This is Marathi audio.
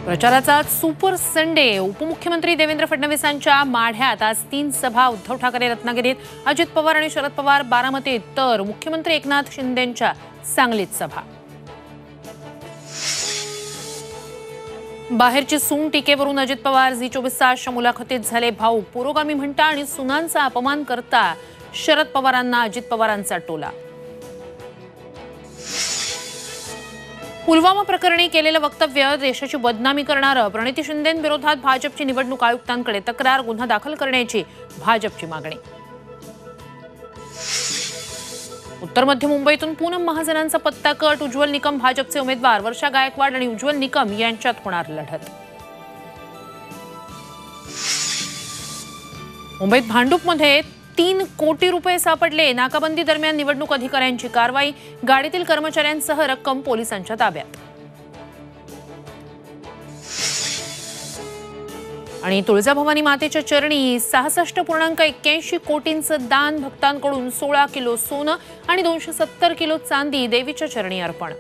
प्रचाराचा सुपर संडे। उपमुख्यमंत्री देवेंद्र फडणवीसांच्या माढ्यात आज 3 सभा। उद्धव ठाकरे रत्नागिरीत, अजित पवार आणि शरद पवार बारामतीत, तर मुख्यमंत्री एकनाथ शिंदेंच्या सांगलीत सभा। बाहेरची सून टीकेवरून अजित पवार झी24 तासच्या मुलाखतीत झाले भाऊक। पुरोगामी म्हणता आणि सुनांचा अपमान करता शरद पवारांना अजित पवारांचा टोला। पुलवामा प्रकरणी केलेलं वक्तव्य देशाची बदनामी करणारं। प्रणिती शिंदेंविरोधात भाजपची निवडणूक आयुक्तांकडे तक्रार, गुन्हा दाखल करण्याची भाजपची मागणी। उत्तर मध्य मुंबईतून पूनम महाजनांचा पत्ता कट। उज्ज्वल निकम भाजपचे उमेदवार। वर्षा गायकवाड आणि उज्ज्वल निकम यांच्यात होणार लढत। मुंबईत भांडूपमध्ये 3 कोटी रुपये सापडले। नाकाबंदी दरम्यान निवडणूक अधिकाऱ्यांची कारवाई। गाडीतील कर्मचाऱ्यांसह रक्कम पोलिसांच्या ताब्यात। आणि तुळजाभवानी मातेच्या चरणी 66.81 कोटींचं दान। भक्तांकडून 16 किलो सोनं आणि 270 किलो चांदी देवीच्या चरणी अर्पण।